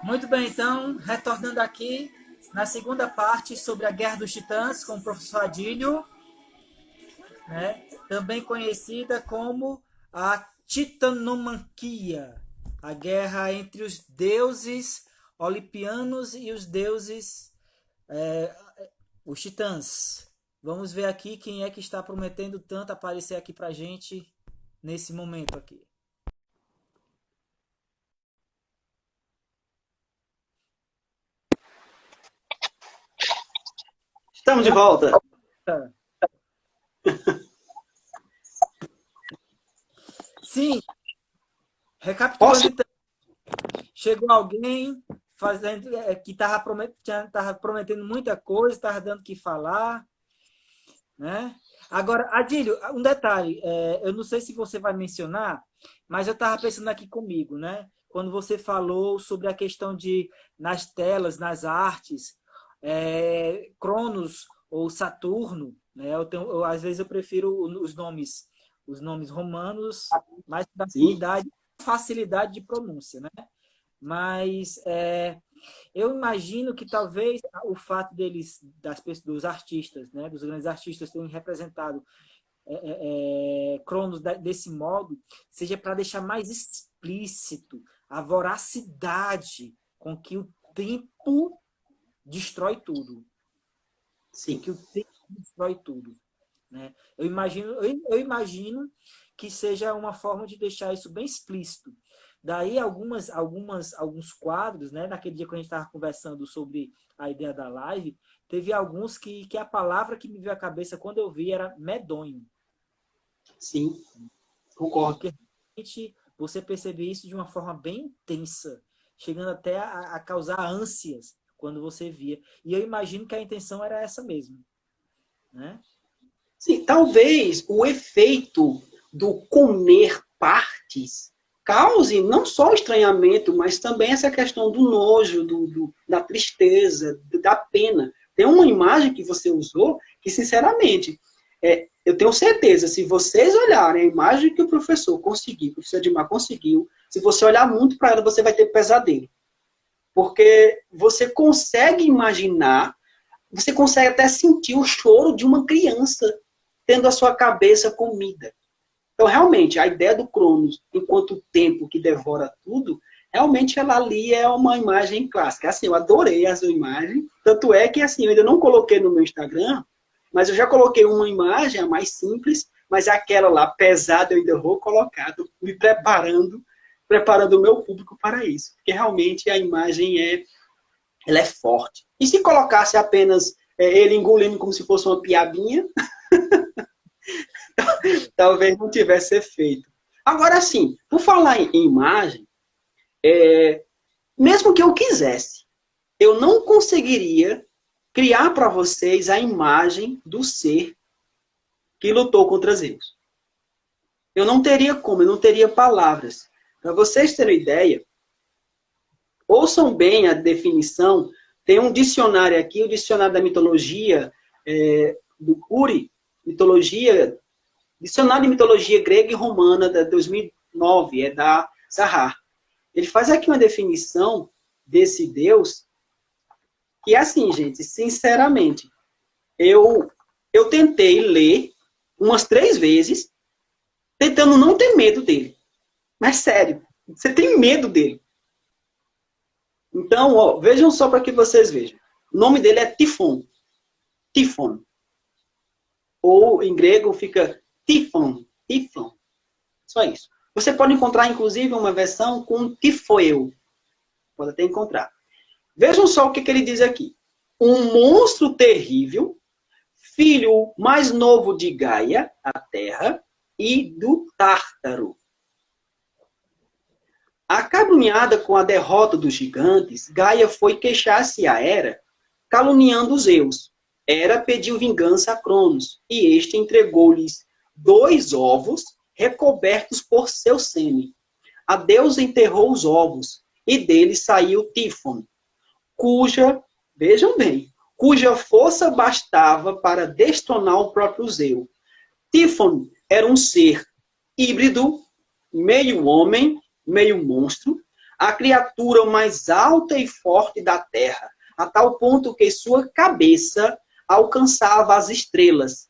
Muito bem, então, retornando aqui na segunda parte sobre a Guerra dos Titãs com o professor Adílio, né? Também conhecida como a Titanomaquia, a guerra entre os deuses olimpianos e os deuses, é, os titãs. Vamos ver aqui quem é que está prometendo tanto aparecer aqui pra gente nesse momento aqui. Estamos de volta. Sim, recapitulando Posso? então, chegou alguém fazendo que estava prometendo muita coisa, estava dando o que falar, né? Agora, Adílio, um detalhe, eu não sei se você vai mencionar, mas eu estava pensando aqui comigo, né? Quando você falou sobre a questão de, nas telas, nas artes, Cronos ou Saturno, né? Às vezes eu prefiro os nomes romanos, mais da Sim. facilidade de pronúncia, né? Mas eu imagino que talvez o fato deles, dos artistas, né, dos grandes artistas terem representado Cronos desse modo, seja para deixar mais explícito a voracidade com que o tempo destrói tudo. Com Sim. que o tempo destrói tudo. Né? Eu imagino que seja uma forma de deixar isso bem explícito. Daí alguns quadros, né? Naquele dia que a gente estava conversando sobre a ideia da live, teve alguns que a palavra que me veio à cabeça quando eu vi era medonho. Sim. Concordo. Porque realmente você percebe isso de uma forma bem intensa, chegando até a causar ânsias quando você via. E eu imagino que a intenção era essa mesmo. Né? Sim, talvez o efeito do comer partes cause não só estranhamento, mas também essa questão do nojo, da tristeza, da pena. Tem uma imagem que você usou que, sinceramente, eu tenho certeza, se vocês olharem a imagem que o professor conseguiu, que o professor Edmar conseguiu, se você olhar muito para ela, você vai ter pesadelo. Porque você consegue imaginar, você consegue até sentir o choro de uma criança tendo a sua cabeça comida. Então, realmente, a ideia do Cronos, enquanto tempo que devora tudo, realmente ela ali é uma imagem clássica. Assim, eu adorei essa imagem, tanto é que assim, eu ainda não coloquei no meu Instagram, mas eu já coloquei uma imagem, a mais simples, mas aquela lá, pesada, eu ainda vou colocar, estou me preparando o meu público para isso. Porque realmente a imagem ela é forte. E se colocasse apenas ele engolindo como se fosse uma piabinha, talvez não tivesse efeito. Agora, sim, por falar em imagem, mesmo que eu quisesse, eu não conseguiria criar para vocês a imagem do ser que lutou contra Zeus. Eu não teria como, eu não teria palavras. Para vocês terem ideia, ouçam bem a definição. Tem um dicionário aqui, o dicionário da mitologia, do Cury, Dicionário de Mitologia Grega e Romana, de 2009, é da Zahar. Ele faz aqui uma definição desse Deus, que é assim, gente, sinceramente, eu tentei ler umas 3 vezes, tentando não ter medo dele. Mas sério, você tem medo dele. Então, ó, vejam só para que vocês vejam. O nome dele é Tifon. Tifon. Ou em grego fica Tifon. Tifon. Só isso. Você pode encontrar, inclusive, uma versão com Tifoeu. Pode até encontrar. Vejam só o que ele diz aqui. Um monstro terrível, filho mais novo de Gaia, a Terra, e do Tártaro. Acaluniada com a derrota dos gigantes, Gaia foi queixar-se a Hera, caluniando Zeus. Hera pediu vingança a Cronos, e este entregou-lhes 2 ovos recobertos por seu sêmen. A deusa enterrou os ovos, e dele saiu Tifon, vejam bem, cuja força bastava para destronar o próprio Zeus. Tifon era um ser híbrido, meio homem, meio monstro, a criatura mais alta e forte da terra, a tal ponto que sua cabeça alcançava as estrelas.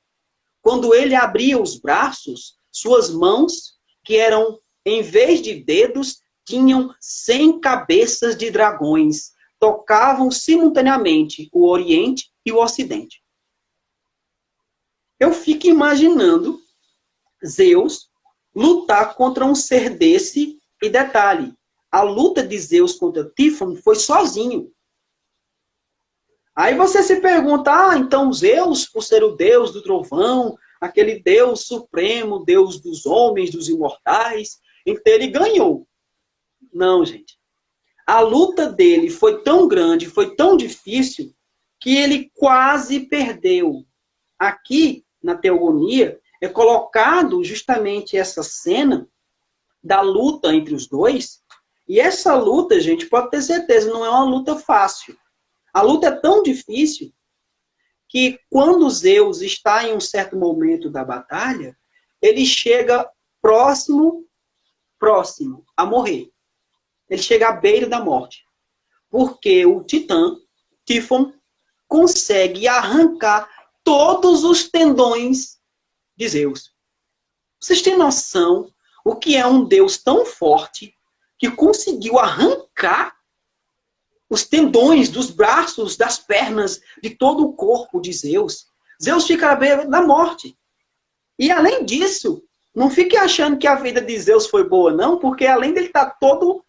Quando ele abria os braços, suas mãos, que eram, em vez de dedos, tinham 100 cabeças de dragões, tocavam simultaneamente o Oriente e o Ocidente. Eu fico imaginando Zeus lutar contra um ser desse, e detalhe, a luta de Zeus contra Tífon foi sozinho. Aí você se pergunta, então Zeus, por ser o deus do trovão, aquele deus supremo, deus dos homens, dos imortais, então ele ganhou. Não, gente. A luta dele foi tão grande, foi tão difícil, que ele quase perdeu. Aqui, na Teogonia, é colocado justamente essa cena da luta entre os dois. E essa luta, gente, pode ter certeza, não é uma luta fácil. A luta é tão difícil que quando Zeus está em um certo momento da batalha, ele chega próximo a morrer. Ele chega à beira da morte. Porque o Titã, Tífon, consegue arrancar todos os tendões de Zeus. Vocês têm noção o que é um Deus tão forte que conseguiu arrancar os tendões dos braços, das pernas, de todo o corpo de Zeus? Zeus fica à beira da morte. E além disso, não fique achando que a vida de Zeus foi boa, não, porque além dele estar todo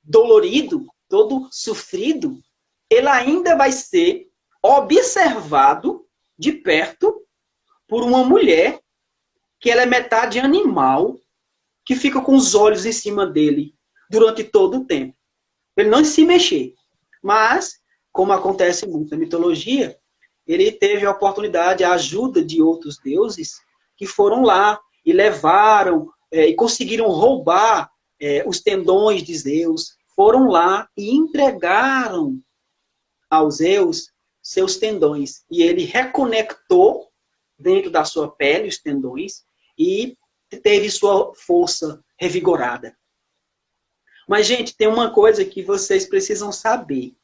dolorido, todo sofrido, ele ainda vai ser observado de perto por uma mulher que ela é metade animal, que fica com os olhos em cima dele durante todo o tempo. Ele não se mexer. Mas, como acontece muito na mitologia, ele teve a oportunidade, a ajuda de outros deuses que foram lá e levaram e conseguiram roubar os tendões de Zeus, foram lá e entregaram aos Zeus seus tendões. E ele reconectou dentro da sua pele os tendões e teve sua força revigorada. Mas, gente, tem uma coisa que vocês precisam saber.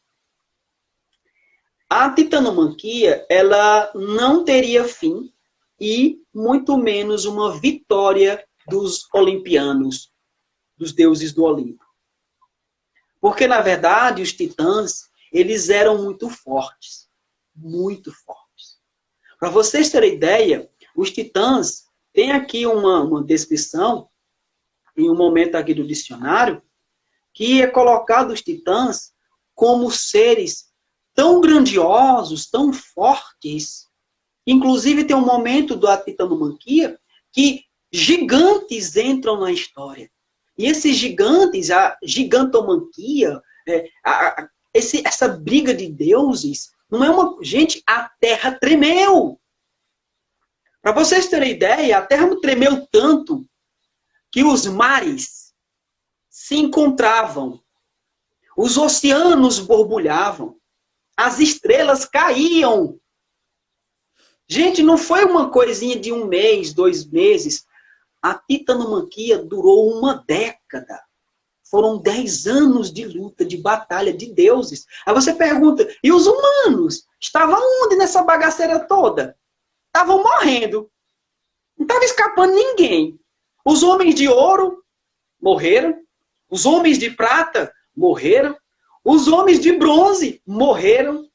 A titanomaquia, ela não teria fim e muito menos uma vitória dos olimpianos, dos deuses do Olimpo. Porque, na verdade, os titãs, eles eram muito fortes. Muito fortes. Para vocês terem ideia, os titãs, tem aqui uma descrição, em um momento aqui do dicionário, que é colocado os titãs como seres tão grandiosos, tão fortes. Inclusive, tem um momento da titanomaquia que gigantes entram na história. E esses gigantes, a gigantomaquia, essa briga de deuses, não é uma... Gente, a Terra tremeu. Para vocês terem ideia, a Terra tremeu tanto que os mares se encontravam, os oceanos borbulhavam, as estrelas caíam. Gente, não foi uma coisinha de 1 mês, 2 meses. A titanomaquia durou 1 década. Foram 10 anos de luta, de batalha de deuses. Aí você pergunta, e os humanos? Estavam onde nessa bagaceira toda? Estavam morrendo. Não estava escapando ninguém. Os homens de ouro morreram. Os homens de prata morreram. Os homens de bronze morreram.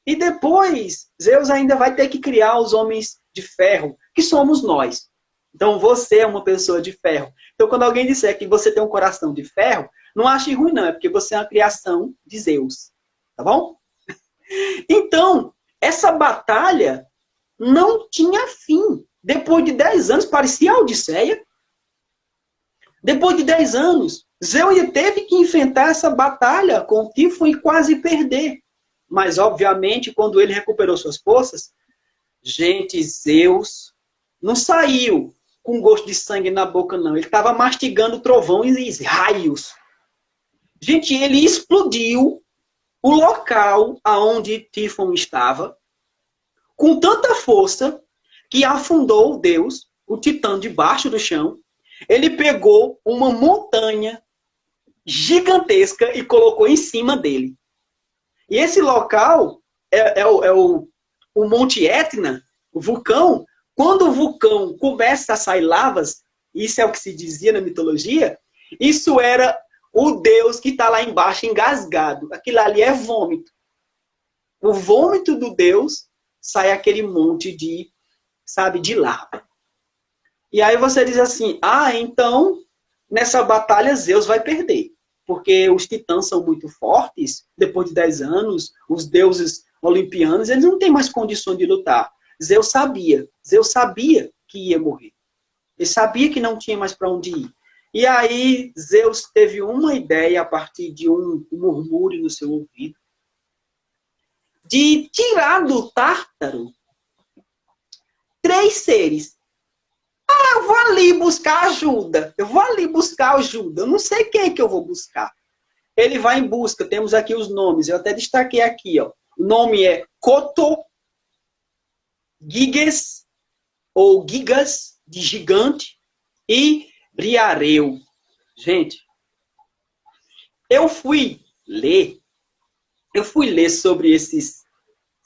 E depois, Zeus ainda vai ter que criar os homens de ferro, que somos nós. Então, você é uma pessoa de ferro. Então, quando alguém disser que você tem um coração de ferro, não ache ruim, não. É porque você é uma criação de Zeus. Tá bom? Então, essa batalha não tinha fim. Depois de 10 anos, parecia a Odisseia. Depois de 10 anos, Zeus teve que enfrentar essa batalha com Tífon e quase perder. Mas, obviamente, quando ele recuperou suas forças, gente, Zeus não saiu com gosto de sangue na boca, não. Ele estava mastigando trovões e raios. Gente, ele explodiu o local aonde Tífon estava com tanta força que afundou o deus o Titã debaixo do chão, ele pegou uma montanha gigantesca e colocou em cima dele. E esse local o Monte Etna, o vulcão. Quando o vulcão começa a sair lavas, isso é o que se dizia na mitologia, isso era o Deus que está lá embaixo engasgado. Aquilo ali é vômito. O vômito do Deus sai aquele monte de, sabe, de lava. E aí você diz assim, então, nessa batalha Zeus vai perder. Porque os titãs são muito fortes, depois de 10 anos, os deuses olimpianos, eles não têm mais condições de lutar. Zeus sabia que ia morrer. Ele sabia que não tinha mais para onde ir. E aí Zeus teve uma ideia, a partir de um murmúrio no seu ouvido, de tirar do Tártaro 3 seres. Eu vou ali buscar ajuda. Eu não sei quem que eu vou buscar. Ele vai em busca. Temos aqui os nomes. Eu até destaquei aqui. Ó. O nome é Coto, Giges, ou Gigas, de gigante, e Briareu. Gente, eu fui ler sobre esses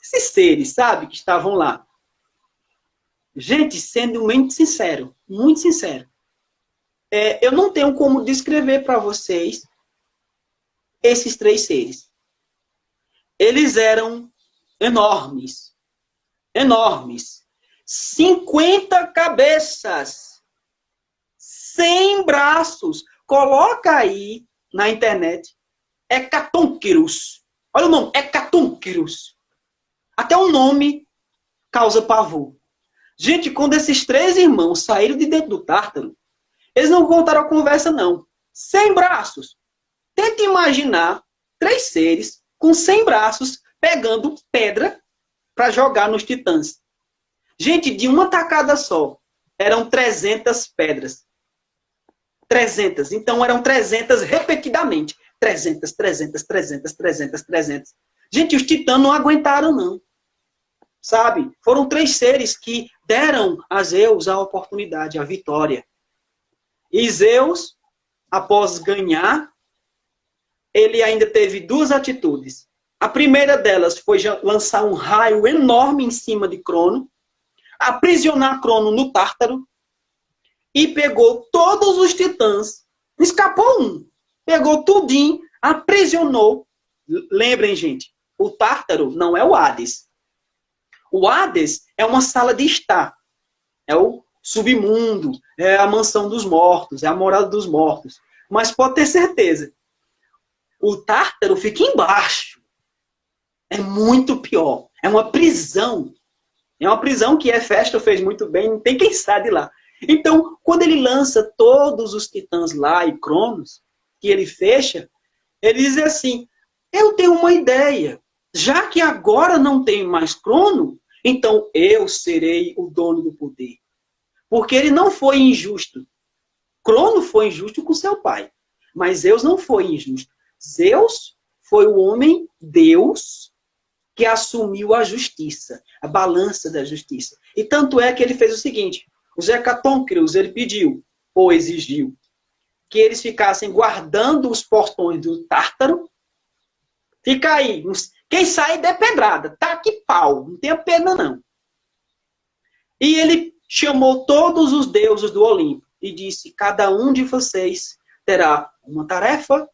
seres, sabe, que estavam lá. Gente, sendo muito sincero, eu não tenho como descrever para vocês esses 3 seres. Eles eram enormes. 50 cabeças, 100 braços. Coloca aí na internet. Hecatônqueros. Olha o nome, Hecatônqueros. Até o nome causa pavor. Gente, quando esses 3 irmãos saíram de dentro do Tártaro, eles não contaram a conversa, não. 100 braços. Tente imaginar 3 seres com 100 braços pegando pedra para jogar nos titãs. Gente, de uma tacada só, eram 300 pedras. 300. Então, eram 300 repetidamente. 300. Gente, os titãs não aguentaram, não. Sabe? Foram 3 seres que deram a Zeus a oportunidade, a vitória. E Zeus, após ganhar, ele ainda teve 2 atitudes. A primeira delas foi lançar um raio enorme em cima de Crono, aprisionar Crono no Tártaro, e pegou todos os titãs. Escapou um. Pegou tudinho, aprisionou. Lembrem, gente, o Tártaro não é o Hades. O Hades é uma sala de estar. É o submundo, é a mansão dos mortos, é a morada dos mortos. Mas pode ter certeza, o Tártaro fica embaixo. É muito pior. É uma prisão. É uma prisão que Hefesto fez muito bem, não tem quem sai de lá. Então, quando ele lança todos os titãs lá e Cronos, que ele fecha, ele diz assim, eu tenho uma ideia. Já que agora não tem mais Crono, então eu serei o dono do poder. Porque ele não foi injusto. Crono foi injusto com seu pai. Mas Zeus não foi injusto. Zeus foi o homem Deus que assumiu a justiça, a balança da justiça. E tanto é que ele fez o seguinte, os hecatônqueros, ele pediu, ou exigiu, que eles ficassem guardando os portões do Tártaro. Fica aí, quem sai der pedrada, tá que pau, não tenha pena não. E ele chamou todos os deuses do Olimpo e disse, cada um de vocês terá uma tarefa,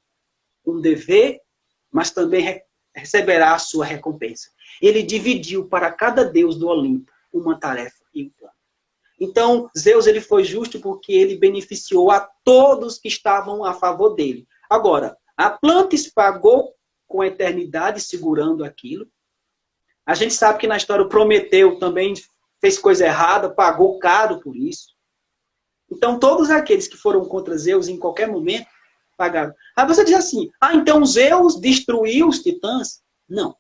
um dever, mas também receberá a sua recompensa. Ele dividiu para cada deus do Olimpo uma tarefa e um plano. Então, Zeus ele foi justo porque ele beneficiou a todos que estavam a favor dele. Agora, Atlantis pagou com a eternidade segurando aquilo. A gente sabe que na história o Prometeu também fez coisa errada, pagou caro por isso. Então, todos aqueles que foram contra Zeus em qualquer momento, pagaram. Aí você diz assim, então Zeus destruiu os titãs? Não.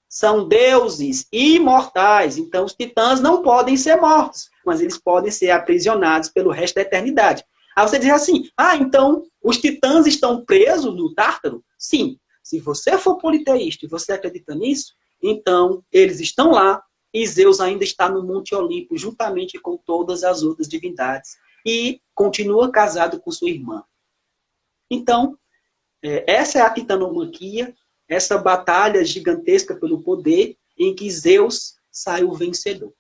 São deuses imortais, então os titãs não podem ser mortos, mas eles podem ser aprisionados pelo resto da eternidade. Aí você diz assim, então os titãs estão presos no Tártaro? Sim. Se você for politeísta e você acredita nisso, então eles estão lá e Zeus ainda está no Monte Olimpo, juntamente com todas as outras divindades, e continua casado com sua irmã. Então, essa é a titanomaquia, essa batalha gigantesca pelo poder, em que Zeus sai o vencedor.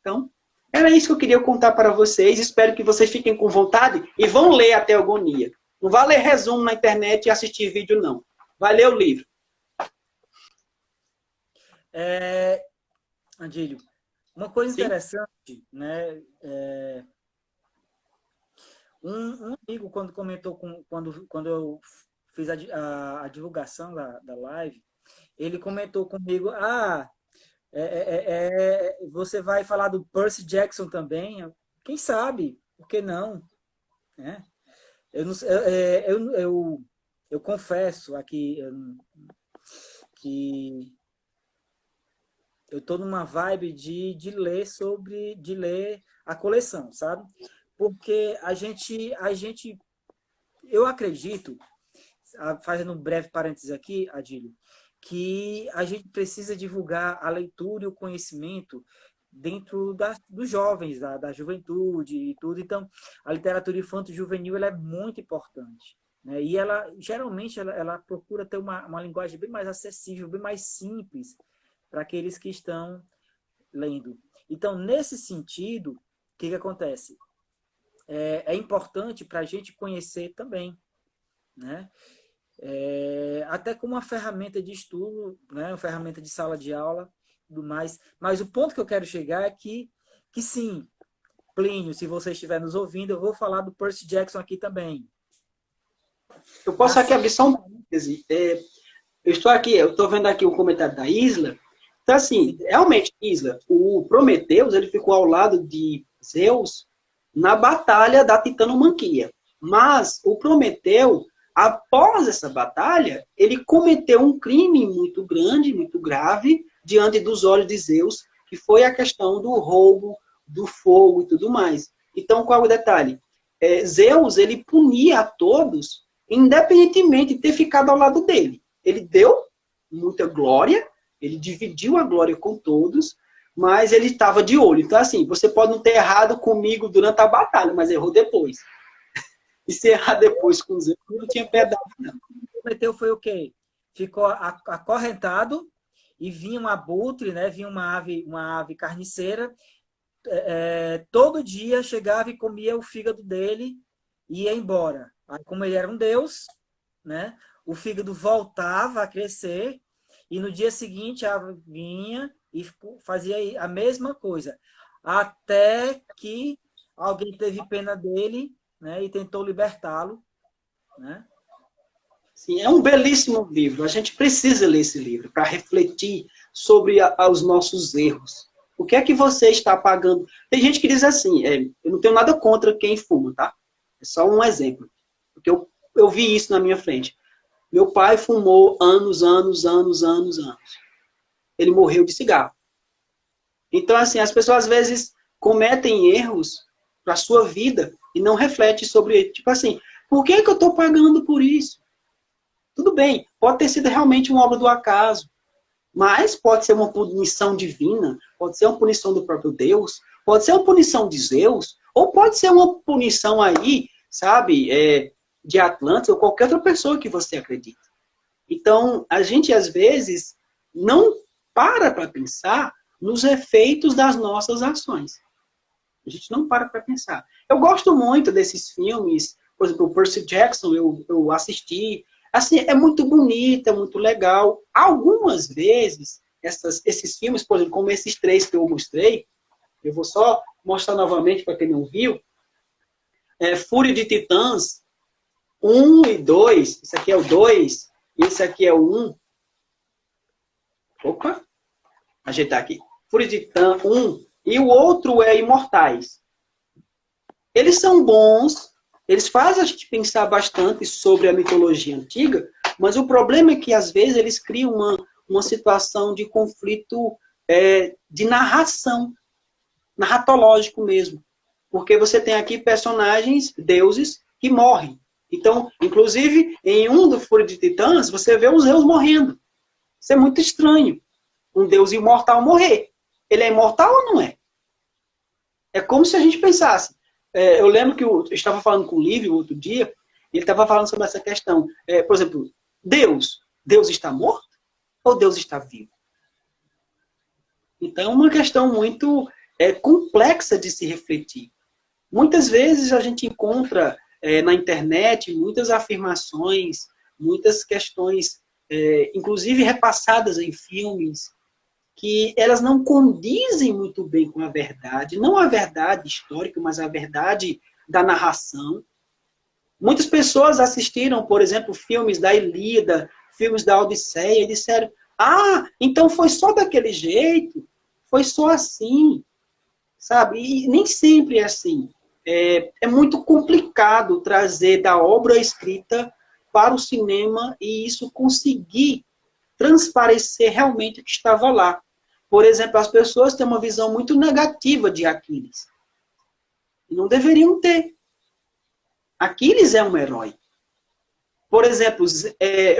Então, era isso que eu queria contar para vocês. Espero que vocês fiquem com vontade e vão ler a Teogonia. Não vai ler resumo na internet e assistir vídeo, não. Vai ler o livro. Adílio, uma coisa Sim. interessante, né? Um amigo, quando comentou, quando eu fiz a divulgação da live, ele comentou comigo, você vai falar do Percy Jackson também? Quem sabe? Por que não? Né? Eu confesso aqui que eu estou numa vibe de ler a coleção, sabe? Porque eu acredito, fazendo um breve parênteses aqui, Adílio, que a gente precisa divulgar a leitura e o conhecimento dentro dos jovens, da juventude e tudo. Então, a literatura infanto-juvenil ela é muito importante, né? E ela, geralmente, ela procura ter uma linguagem bem mais acessível, bem mais simples para aqueles que estão lendo. Então, nesse sentido, o que acontece? É importante para a gente conhecer também, né? Até como uma ferramenta de estudo, né? Uma ferramenta de sala de aula, tudo mais. Mas o ponto que eu quero chegar é que sim, Plínio, se você estiver nos ouvindo, eu vou falar do Percy Jackson aqui também. Eu posso aqui abrir só um parêntese. Eu estou vendo aqui o comentário da Isla. Então, assim, realmente, Isla, o Prometeus, ele ficou ao lado de Zeus na batalha da Titanomaquia. Mas o Prometeu, após essa batalha, ele cometeu um crime muito grande, muito grave, diante dos olhos de Zeus, que foi a questão do roubo, do fogo e tudo mais. Então, qual é o detalhe? Zeus, ele punia a todos, independentemente de ter ficado ao lado dele. Ele deu muita glória, ele dividiu a glória com todos, mas ele estava de olho. Então, assim, você pode não ter errado comigo durante a batalha, mas errou depois. E se errar depois com Zeus, não tinha piedade, não. O Prometeu foi o quê? Ficou acorrentado e vinha um abutre, né? Vinha uma ave carniceira. Todo dia chegava e comia o fígado dele e ia embora. Aí, como ele era um deus, né? O fígado voltava a crescer e no dia seguinte a ave vinha e fazia a mesma coisa. Até que alguém teve pena dele, né? E tentou libertá-lo, né? Sim, é um belíssimo livro. A gente precisa ler esse livro para refletir sobre os nossos erros. O que é que você está pagando? Tem gente que diz assim, eu não tenho nada contra quem fuma, tá? É só um exemplo. Porque eu vi isso na minha frente. Meu pai fumou anos. Ele morreu de cigarro. Então, assim, as pessoas às vezes cometem erros para a sua vida e não refletem sobre, tipo assim, por que eu estou pagando por isso? Tudo bem, pode ter sido realmente uma obra do acaso, mas pode ser uma punição divina, pode ser uma punição do próprio Deus, pode ser uma punição de Zeus, ou pode ser uma punição aí, sabe, de Atlantis, ou qualquer outra pessoa que você acredita. Então, a gente às vezes não para pensar nos efeitos das nossas ações. A gente não para pensar. Eu gosto muito desses filmes, por exemplo, o Percy Jackson, eu assisti. Assim, é muito bonito, é muito legal. Algumas vezes, esses filmes, por exemplo, como esses 3 que eu mostrei, eu vou só mostrar novamente para quem não viu. Fúria de Titãs 1 e 2. Esse aqui é o 2, esse aqui é o 1. Opa! Ajeitar aqui. Fúria de Titã 1 e o outro é Imortais. Eles são bons, eles fazem a gente pensar bastante sobre a mitologia antiga, mas o problema é que, às vezes, eles criam uma situação de conflito de narração, narratológico mesmo. Porque você tem aqui personagens, deuses, que morrem. Então, inclusive, em um do Fúria de Titãs, você vê os Zeus morrendo. Isso é muito estranho. Um deus imortal morrer. ele é imortal ou não é? É como se a gente pensasse. Eu lembro que eu estava falando com o Lívio outro dia, ele estava falando sobre essa questão. Por exemplo, Deus está morto ou Deus está vivo? Então, é uma questão muito complexa de se refletir. Muitas vezes a gente encontra na internet muitas afirmações, muitas questões, inclusive repassadas em filmes, que elas não condizem muito bem com a verdade, não a verdade histórica, mas a verdade da narração. Muitas pessoas assistiram, por exemplo, filmes da Ilíada, filmes da Odisseia, e disseram, então foi só daquele jeito, foi só assim, sabe? E nem sempre é assim. É muito complicado trazer da obra escrita para o cinema e isso conseguir transparecer realmente o que estava lá. Por exemplo, as pessoas têm uma visão muito negativa de Aquiles. E não deveriam ter. Aquiles é um herói. Por exemplo,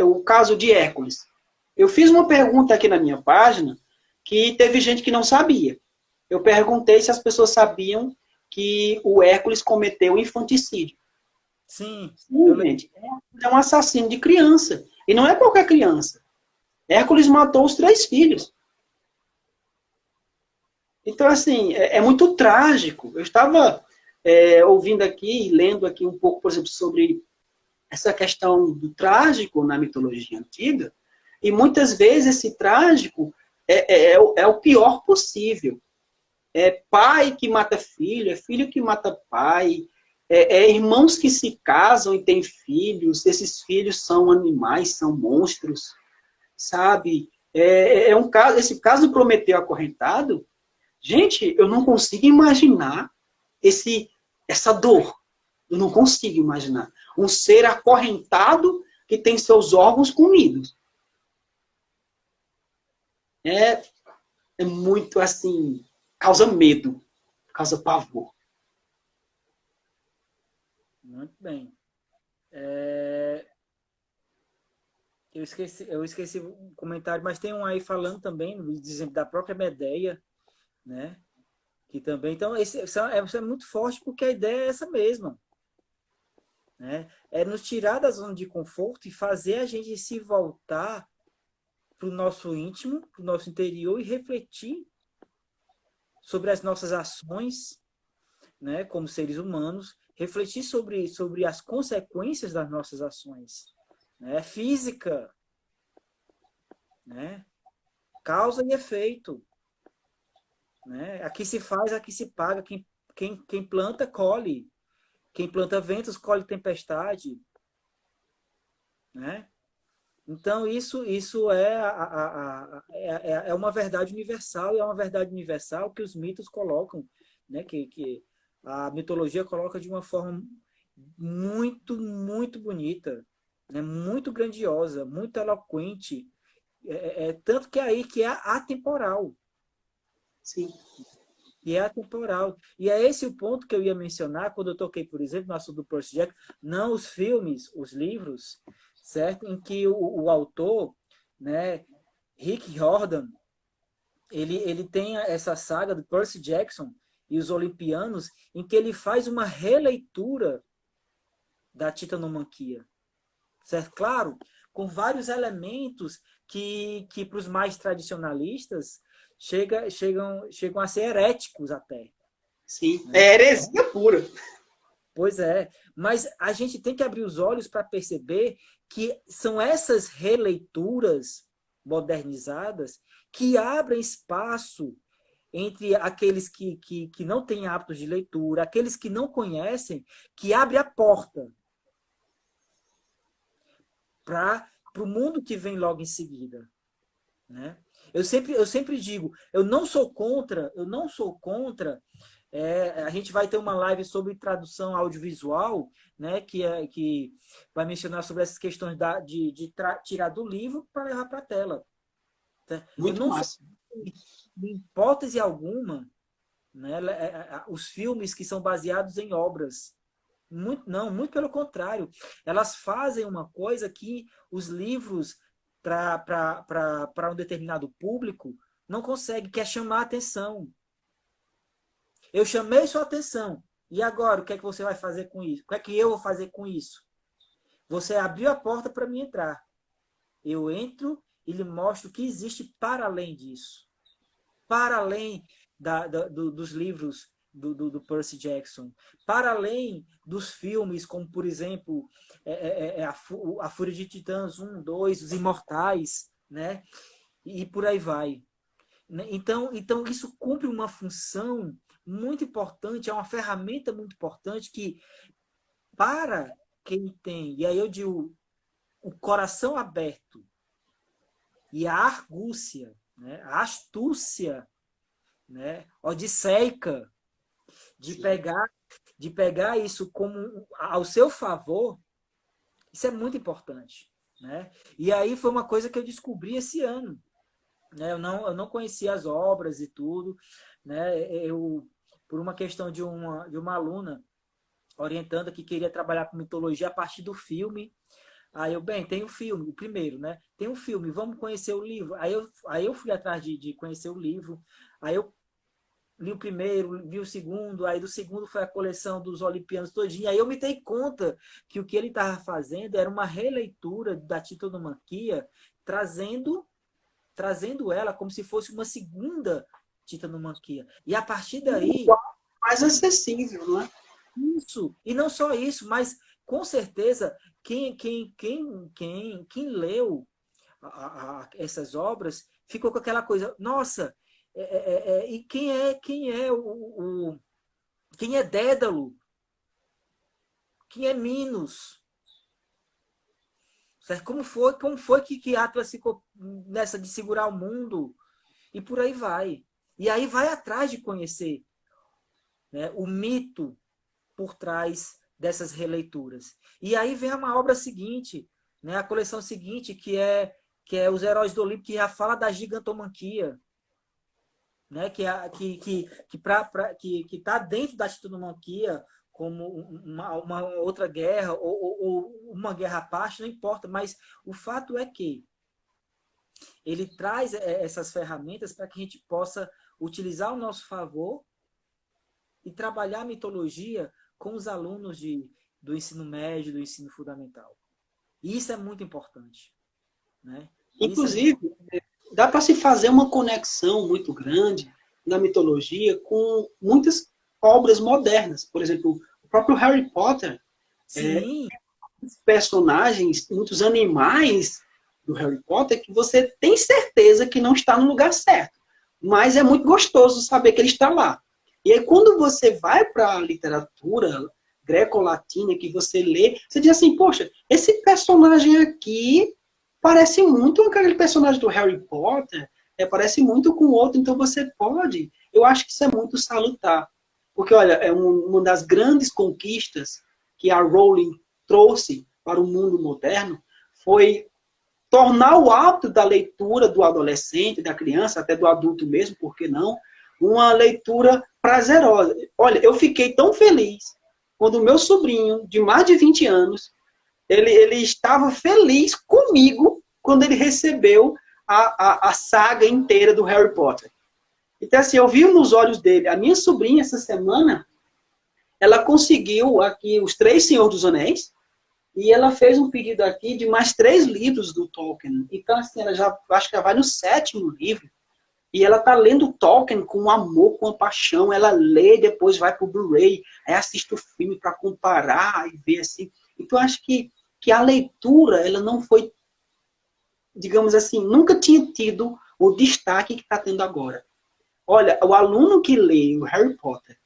o caso de Hércules. Eu fiz uma pergunta aqui na minha página que teve gente que não sabia. Eu perguntei se as pessoas sabiam que o Hércules cometeu infanticídio. Sim. Simplesmente, Hércules é um assassino de criança. E não é qualquer criança. Hércules matou os 3 filhos. Então, assim, é muito trágico. Eu estava ouvindo aqui, lendo aqui um pouco, por exemplo, sobre essa questão do trágico na mitologia antiga, e muitas vezes esse trágico é o pior possível. É pai que mata filho, é filho que mata pai, irmãos que se casam e têm filhos, esses filhos são animais, são monstros, sabe? Esse caso do Prometeu acorrentado, gente, eu não consigo imaginar essa dor. Eu não consigo imaginar. Um ser acorrentado que tem seus órgãos comidos. É muito assim, causa medo, causa pavor. Muito bem. Eu esqueci o comentário, mas tem um aí falando também, dizendo da própria Medeia, né? Que também, então, isso é muito forte porque a ideia é essa mesma, né? É nos tirar da zona de conforto e fazer a gente se voltar para o nosso íntimo, para o nosso interior e refletir sobre as nossas ações, né, como seres humanos, refletir sobre as consequências das nossas ações, né? Física, né? Causa e efeito, né? Aqui se faz, aqui se paga. Quem planta, colhe. Quem planta ventos, colhe tempestade, né? Então, isso é uma verdade universal, e é uma verdade universal que os mitos colocam, né? Que a mitologia coloca de uma forma muito, muito bonita, né? Muito grandiosa, muito eloquente, tanto que é aí que é atemporal. Sim. E é atemporal. E é esse o ponto que eu ia mencionar quando eu toquei, por exemplo, no assunto do Percy Jackson, não os filmes, os livros, certo? Em que o autor, né, Rick Riordan, ele tem essa saga do Percy Jackson e os Olimpianos, em que ele faz uma releitura da Titanomaquia, certo? Claro, com vários elementos que para os mais tradicionalistas chegam a ser heréticos até. Sim, Né? é heresia pura. Pois é, mas a gente tem que abrir os olhos para perceber que são essas releituras modernizadas que abrem espaço entre aqueles que não têm hábitos de leitura, aqueles que não conhecem, que abre a porta para o mundo que vem logo em seguida. Né? Eu sempre digo, eu não sou contra, a gente vai ter uma live sobre tradução audiovisual, né, que vai mencionar sobre essas questões de tirar do livro para levar para a tela. Tá? Eu Muito não sou, massa. em hipótese alguma, né, os filmes que são baseados em obras. Muito pelo contrário. Elas fazem uma coisa que os livros, para um determinado público, Não consegue, quer chamar a atenção. Eu chamei sua atenção. E agora, o que é que você vai fazer com isso? O que é que eu vou fazer com isso? Você abriu a porta para mim entrar. Eu entro e lhe mostro o que existe para além disso. Para além dos livros do Percy Jackson. Para além dos filmes, como, por exemplo, a Fúria de Titãs 1, 2, Os Imortais, né? E por aí vai. Então, isso cumpre uma função muito importante, é uma ferramenta muito importante que, para quem tem, e aí eu digo, o coração aberto e a argúcia, né, a astúcia, né, odisseica, de pegar isso como ao seu favor, isso é muito importante. Né? E aí foi uma coisa que eu descobri esse ano. Né? Eu não conhecia as obras e tudo. Né? Por uma questão de uma aluna orientando que queria trabalhar com mitologia a partir do filme. Aí tem o filme, o primeiro, né? Tem um filme, vamos conhecer o livro. Aí eu fui atrás de conhecer o livro. Aí eu li o primeiro, vi o segundo, aí do segundo foi a coleção dos Olimpianos todinho. Aí eu me dei conta que o que ele estava fazendo era uma releitura da Titanomaquia, trazendo ela como se fosse uma segunda Titanomaquia. E a partir daí... Mais acessível, não é? Isso. E não só isso, mas com certeza quem leu essas obras ficou com aquela coisa, nossa, e quem é Dédalo? Quem é Minos? Certo? Como foi que Atlas ficou nessa de segurar o mundo? E por aí vai. E aí vai atrás de conhecer, né, o mito por trás dessas releituras. E aí vem uma obra seguinte, né, a coleção seguinte, que é Os Heróis do Olimpo, que já fala da gigantomanquia, né, que está dentro da titanomaquia como uma outra guerra ou uma guerra à parte, não importa, mas o fato é que ele traz essas ferramentas para que a gente possa utilizar ao nosso favor e trabalhar a mitologia com os alunos do ensino médio, do ensino fundamental. E isso é muito importante. Né? Inclusive, dá para se fazer uma conexão muito grande na mitologia com muitas obras modernas. Por exemplo, o próprio Harry Potter. Sim. Personagens, muitos animais do Harry Potter que você tem certeza que não está no lugar certo. Mas é muito gostoso saber que ele está lá. E aí, quando você vai para a literatura greco-latina, que você lê, você diz assim, poxa, esse personagem aqui parece muito com aquele personagem do Harry Potter, parece muito com outro, então você pode. Eu acho que isso é muito salutar. Porque, olha, é uma das grandes conquistas que a Rowling trouxe para o mundo moderno, foi tornar o hábito da leitura do adolescente, da criança, até do adulto mesmo, por que não, uma leitura prazerosa. Olha, eu fiquei tão feliz quando o meu sobrinho, de mais de 20 anos, ele estava feliz comigo quando ele recebeu a saga inteira do Harry Potter. Então, assim, eu vi nos olhos dele. A minha sobrinha, essa semana, ela conseguiu aqui os 3 Senhor dos Anéis, e ela fez um pedido aqui de mais 3 livros do Tolkien. Então, assim, ela já, acho que ela vai no 7º livro. E ela tá lendo Tolkien com amor, com paixão. Ela lê, depois vai pro Blu-ray, aí assiste o filme para comparar e ver assim. Então, acho que a leitura, ela não foi, digamos assim, nunca tinha tido o destaque que está tendo agora. Olha, o aluno que lê o Harry Potter,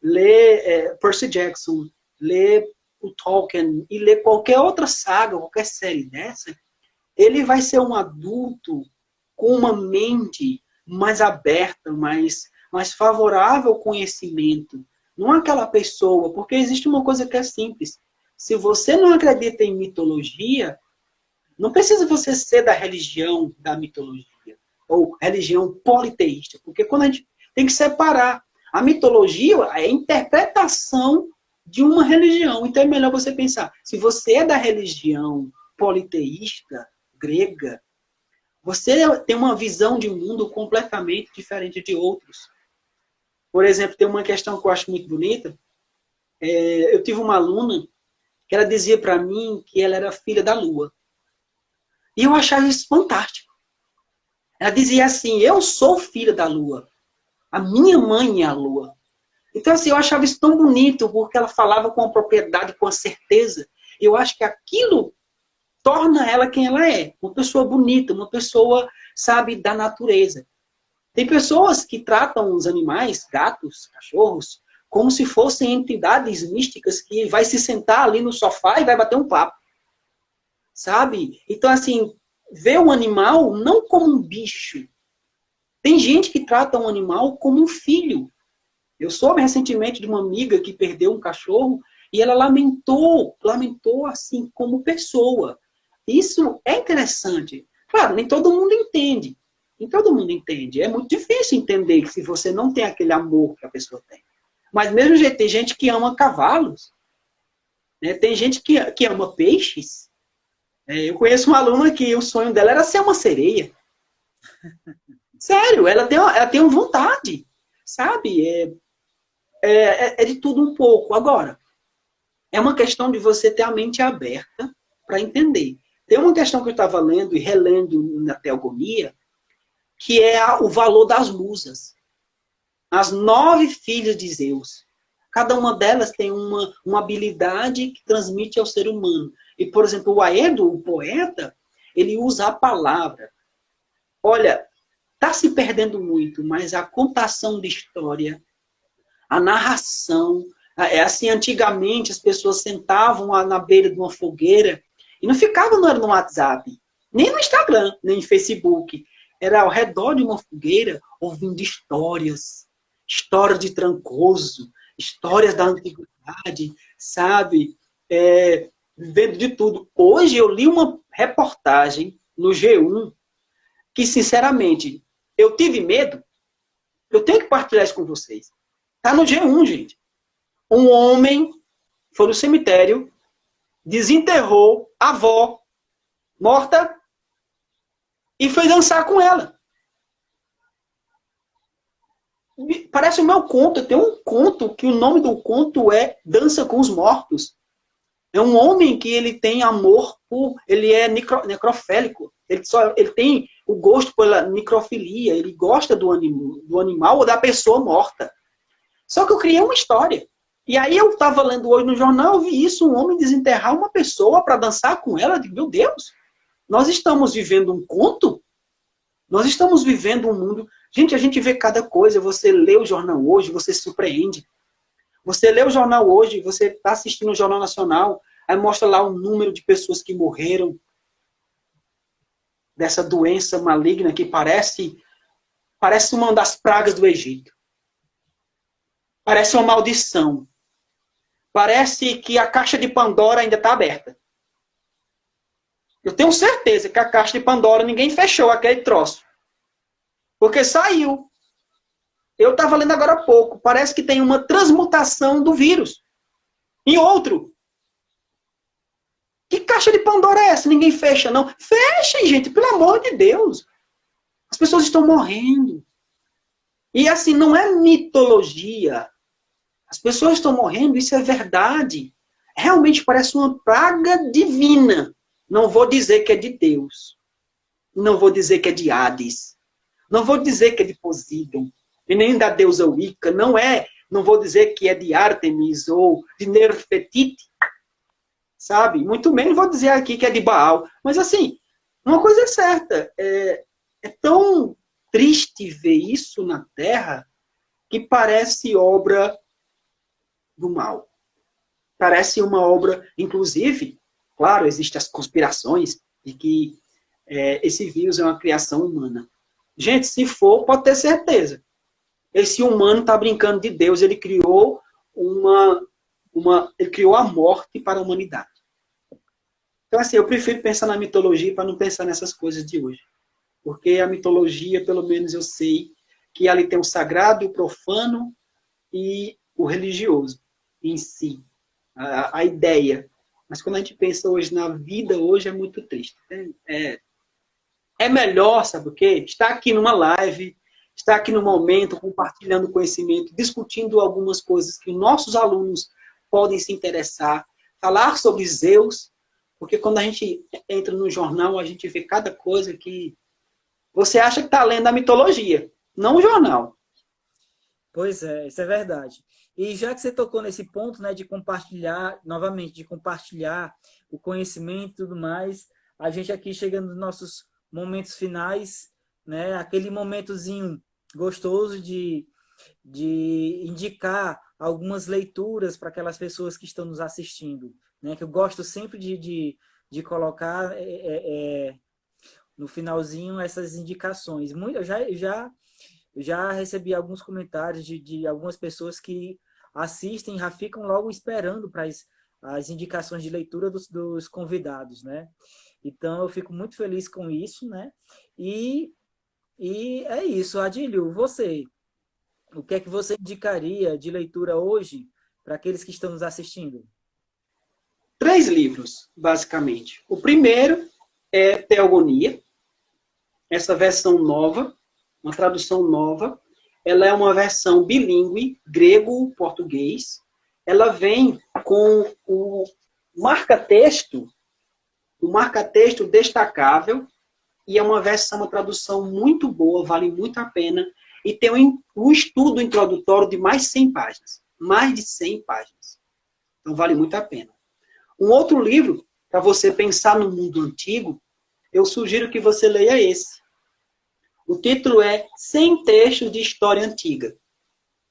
lê Percy Jackson, lê o Tolkien e lê qualquer outra saga, qualquer série dessa, ele vai ser um adulto com uma mente mais aberta, mais favorável ao conhecimento. Não aquela pessoa, porque existe uma coisa que é simples. Se você não acredita em mitologia, não precisa você ser da religião da mitologia, ou religião politeísta, porque quando a gente tem que separar. A mitologia é a interpretação de uma religião. Então é melhor você pensar, se você é da religião politeísta, grega, Você tem uma visão de mundo completamente diferente de outros. Por exemplo, tem uma questão que eu acho muito bonita. Eu tive uma aluna que ela dizia para mim que ela era filha da Lua. E eu achava isso fantástico. Ela dizia assim, eu sou filha da Lua. A minha mãe é a Lua. Então, assim, eu achava isso tão bonito, porque ela falava com a propriedade, com a certeza. Eu acho que aquilo torna ela quem ela é. Uma pessoa bonita, uma pessoa, sabe, da natureza. Tem pessoas que tratam os animais, gatos, cachorros, como se fossem entidades místicas que vai se sentar ali no sofá e vai bater um papo. Sabe? Então, assim, vê o animal não como um bicho. Tem gente que trata um animal como um filho. Eu soube recentemente de uma amiga que perdeu um cachorro e ela lamentou assim, como pessoa. Isso é interessante. Claro, nem todo mundo entende. Nem todo mundo entende. É muito difícil entender se você não tem aquele amor que a pessoa tem. Mas mesmo jeito, tem gente que ama cavalos. Né? Tem gente que ama peixes. Eu conheço uma aluna que o sonho dela era ser uma sereia. Sério, ela tem uma vontade. Sabe? É de tudo um pouco. Agora, é uma questão de você ter a mente aberta para entender. Tem uma questão que eu estava lendo e relendo na Teogonia, que é o valor das musas. As 9 filhas de Zeus. Cada uma delas tem uma habilidade que transmite ao ser humano. E, por exemplo, o Aedo, o poeta, ele usa a palavra. Olha, está se perdendo muito, mas a contação de história, a narração, assim, antigamente as pessoas sentavam na beira de uma fogueira e não ficavam no WhatsApp, nem no Instagram, nem no Facebook. Era ao redor de uma fogueira, ouvindo histórias de Trancoso, histórias da antiguidade, sabe? Vendo de tudo. Hoje eu li uma reportagem no G1 que, sinceramente, eu tive medo. Eu tenho que partilhar isso com vocês. Tá no G1, gente. Um homem foi no cemitério, desenterrou a avó morta e foi dançar com ela. Parece o meu conto. Tem um conto que o nome do conto é Dança com os Mortos. É um homem que ele tem amor ele é necrofélico. Ele tem o gosto pela necrofilia. Ele gosta do animal ou da pessoa morta. Só que eu criei uma história. E aí eu estava lendo hoje no jornal, eu vi isso, um homem desenterrar uma pessoa para dançar com ela. Eu digo, meu Deus, nós estamos vivendo um conto? Nós estamos vivendo um mundo... Gente, a gente vê cada coisa. Você lê o jornal hoje, você se surpreende. Você lê o jornal hoje, você está assistindo o Jornal Nacional, aí mostra lá o número de pessoas que morreram dessa doença maligna que parece uma das pragas do Egito. Parece uma maldição. Parece que a caixa de Pandora ainda está aberta. Eu tenho certeza que a caixa de Pandora ninguém fechou aquele troço. Porque saiu. Eu estava lendo agora há pouco. Parece que tem uma transmutação do vírus em outro. Que caixa de Pandora é essa? Ninguém fecha, não. Fechem, gente, pelo amor de Deus. As pessoas estão morrendo. E assim, não é mitologia. As pessoas estão morrendo, isso é verdade. Realmente parece uma praga divina. Não vou dizer que é de Deus. Não vou dizer que é de Hades. Não vou dizer que é de Poseidon. E nem da deusa Wicca. Não vou dizer que é de Ártemis ou de Nefertiti. Sabe? Muito menos vou dizer aqui que é de Baal. Mas assim, uma coisa é certa. É tão triste ver isso na Terra que parece obra do mal. Parece uma obra, inclusive, claro, existem as conspirações de que esse vírus é uma criação humana. Gente, se for, pode ter certeza. Esse humano está brincando de Deus, ele criou ele criou a morte para a humanidade. Então, assim, eu prefiro pensar na mitologia para não pensar nessas coisas de hoje. Porque a mitologia, pelo menos eu sei, que ali tem o sagrado, o profano e o religioso em si. A ideia. Mas quando a gente pensa hoje na vida, hoje é muito triste. é melhor, sabe o quê? Estar aqui numa live, estar aqui no momento, compartilhando conhecimento, discutindo algumas coisas que nossos alunos podem se interessar, falar sobre Zeus, porque quando a gente entra no jornal, a gente vê cada coisa que você acha que está lendo a mitologia, não o jornal. Pois é, isso é verdade. E já que você tocou nesse ponto, né, de compartilhar, novamente, de compartilhar o conhecimento e tudo mais, a gente aqui chegando nos nossos momentos finais, né, aquele momentozinho gostoso de indicar algumas leituras para aquelas pessoas que estão nos assistindo, né, que eu gosto sempre de colocar no finalzinho essas indicações. Eu já recebi alguns comentários de algumas pessoas que assistem, já ficam logo esperando para as indicações de leitura dos convidados, né? Então, eu fico muito feliz com isso, né? E, e é isso. Adílio, você, o que é que você indicaria de leitura hoje para aqueles que estão nos assistindo? 3 livros, basicamente. O primeiro é Teogonia, essa versão nova, uma tradução nova. Ela é uma versão bilíngue, grego-português. Ela vem com o marca-texto destacável, e é uma versão, uma tradução muito boa, vale muito a pena, e tem um estudo introdutório de mais de 100 páginas. Mais de 100 páginas. Então, vale muito a pena. Um outro livro, para você pensar no mundo antigo, eu sugiro que você leia esse. O título é 100 Textos de História Antiga.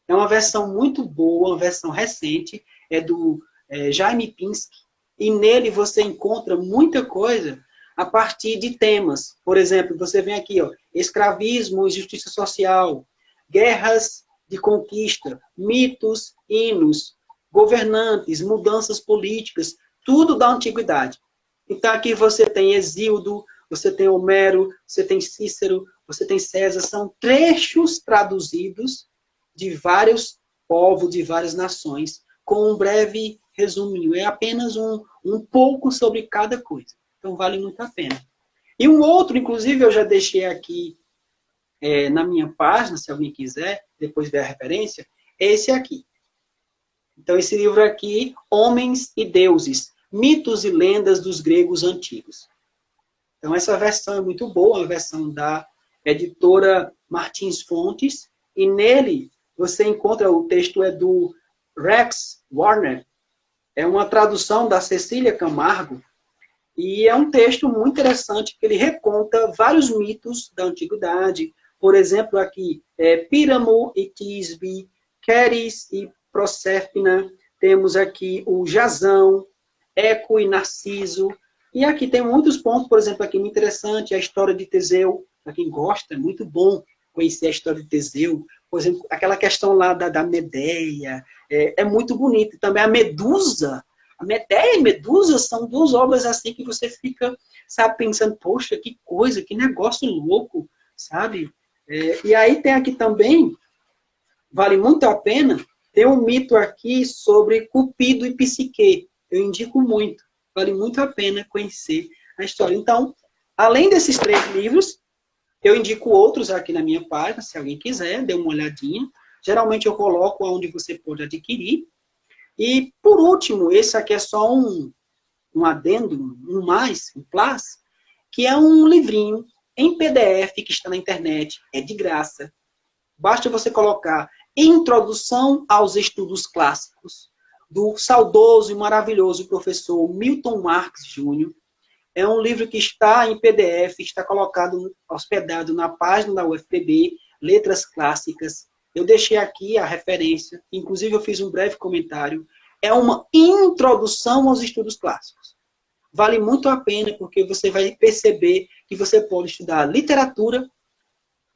É uma versão muito boa, uma versão recente, é do Jaime Pinsky, e nele você encontra muita coisa a partir de temas. Por exemplo, você vem aqui, ó, escravismo e justiça social, guerras de conquista, mitos, hinos, governantes, mudanças políticas, tudo da antiguidade. Então aqui você tem Hesíodo, você tem Homero, você tem Cícero, você tem César, são trechos traduzidos de vários povos, de várias nações, com um breve resuminho. É apenas um pouco sobre cada coisa. Então, vale muito a pena. E um outro, inclusive, eu já deixei aqui na minha página, se alguém quiser, depois ver a referência, é esse aqui. Então, esse livro aqui, Homens e Deuses, Mitos e Lendas dos Gregos Antigos. Então, essa versão é muito boa, a versão da editora Martins Fontes, e nele você encontra, o texto é do Rex Warner, é uma tradução da Cecília Camargo, e é um texto muito interessante, que ele reconta vários mitos da antiguidade, por exemplo, aqui, Píramo e Tisbe, Queres e Proserpina, temos aqui o Jasão, Eco e Narciso, e aqui tem muitos pontos, por exemplo, aqui muito interessante, a história de Teseu, para quem gosta, é muito bom conhecer a história de Teseu, por exemplo, aquela questão lá da Medeia, é muito bonito. Também a Medusa, a Medeia e Medusa são duas obras assim que você fica, sabe, pensando, poxa, que coisa, que negócio louco, sabe? E aí tem aqui também, vale muito a pena, tem um mito aqui sobre Cupido e Psique. Eu indico muito, vale muito a pena conhecer a história. Então, além desses 3 livros, eu indico outros aqui na minha página, se alguém quiser, dê uma olhadinha. Geralmente eu coloco onde você pode adquirir. E, por último, esse aqui é só um adendo, um plus, que é um livrinho em PDF que está na internet, é de graça. Basta você colocar Introdução aos Estudos Clássicos, do saudoso e maravilhoso professor Milton Marques Júnior. É um livro que está em PDF, está colocado, hospedado na página da UFPB, Letras Clássicas. Eu deixei aqui a referência, inclusive eu fiz um breve comentário. É uma introdução aos estudos clássicos. Vale muito a pena, porque você vai perceber que você pode estudar literatura,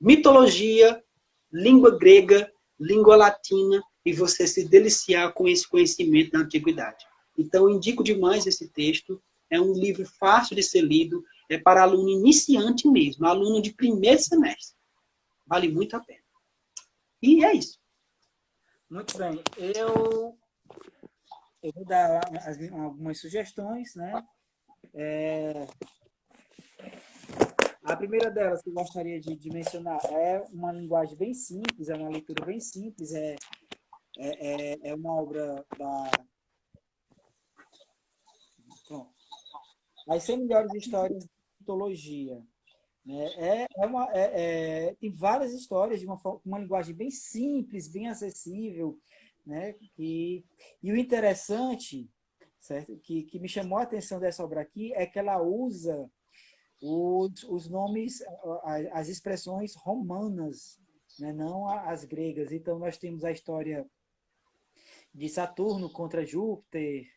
mitologia, língua grega, língua latina, e você se deliciar com esse conhecimento da antiguidade. Então, eu indico demais esse texto. É um livro fácil de ser lido, é para aluno iniciante mesmo, aluno de primeiro semestre. Vale muito a pena. E é isso. Muito bem. Eu vou dar algumas sugestões, né? A primeira delas que eu gostaria de mencionar é uma linguagem bem simples, é uma leitura bem simples, é uma obra da... Pronto. As 100 melhores histórias de mitologia. Né? Tem várias histórias de uma linguagem bem simples, bem acessível, né? E o interessante, certo? Que me chamou a atenção dessa obra aqui é que ela usa os nomes, as expressões romanas, né? Não as gregas. Então, nós temos a história de Saturno contra Júpiter,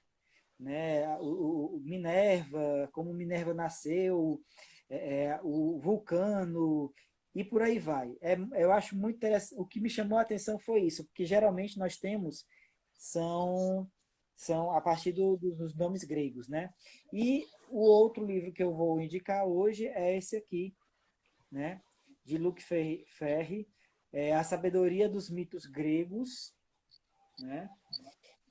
né? O Minerva, como Minerva nasceu, o Vulcano, e por aí vai. Eu acho muito interessante. O que me chamou a atenção foi isso, porque geralmente nós temos são a partir dos nomes gregos, né? E o outro livro que eu vou indicar hoje é esse aqui, né? De Luc Ferry, A Sabedoria dos Mitos Gregos, né?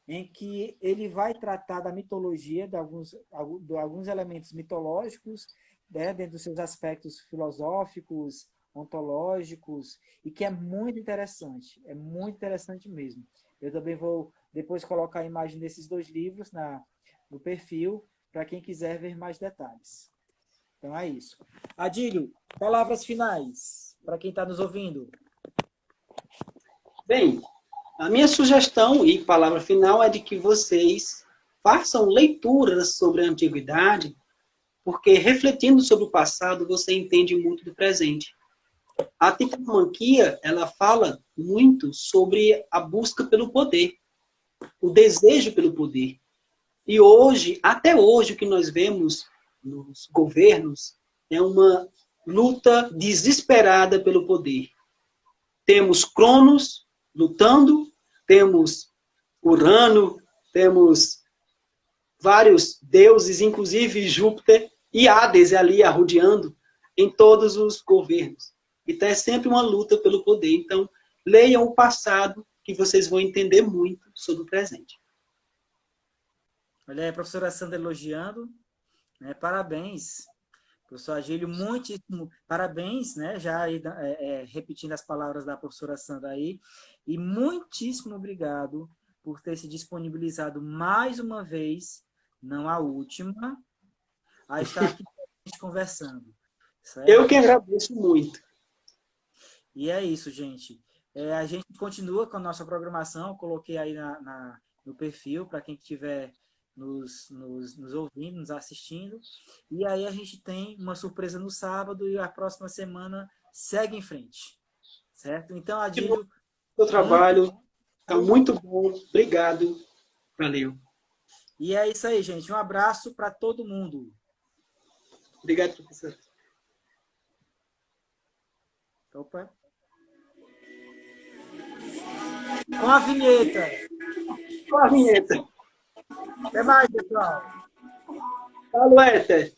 Em que ele vai tratar da mitologia, de alguns elementos mitológicos, né, dentro dos seus aspectos filosóficos, ontológicos, e que é muito interessante mesmo. Eu também vou depois colocar a imagem desses dois livros no perfil, para quem quiser ver mais detalhes. Então é isso. Adílio, palavras finais, para quem está nos ouvindo. Bem, a minha sugestão e palavra final é de que vocês façam leituras sobre a antiguidade, porque refletindo sobre o passado, você entende muito do presente. A titamanquia, ela fala muito sobre a busca pelo poder, o desejo pelo poder. E hoje, até hoje, o que nós vemos nos governos é uma luta desesperada pelo poder. Temos Cronos lutando, temos Urano, temos vários deuses, inclusive Júpiter e Hades ali arrodeando em todos os governos. Então é sempre uma luta pelo poder. Então, leiam o passado que vocês vão entender muito sobre o presente. Olha aí, a professora Sandra elogiando, né? Parabéns, professor Agílio, muitíssimo parabéns, né? Já aí, repetindo as palavras da professora Sandra aí, e muitíssimo obrigado por ter se disponibilizado mais uma vez, não a última, a estar aqui conversando. Certo? Eu que agradeço muito. E é isso, gente. A gente continua com a nossa programação, eu coloquei aí no perfil, para quem estiver nos ouvindo, nos assistindo. E aí a gente tem uma surpresa no sábado e a próxima semana segue em frente. Certo? Então, Adílio... O trabalho está muito bom. Obrigado. Valeu. E é isso aí, gente. Um abraço para todo mundo. Obrigado, professor. Opa. Com a vinheta. Com a vinheta. Até mais, pessoal. Falou, Éter.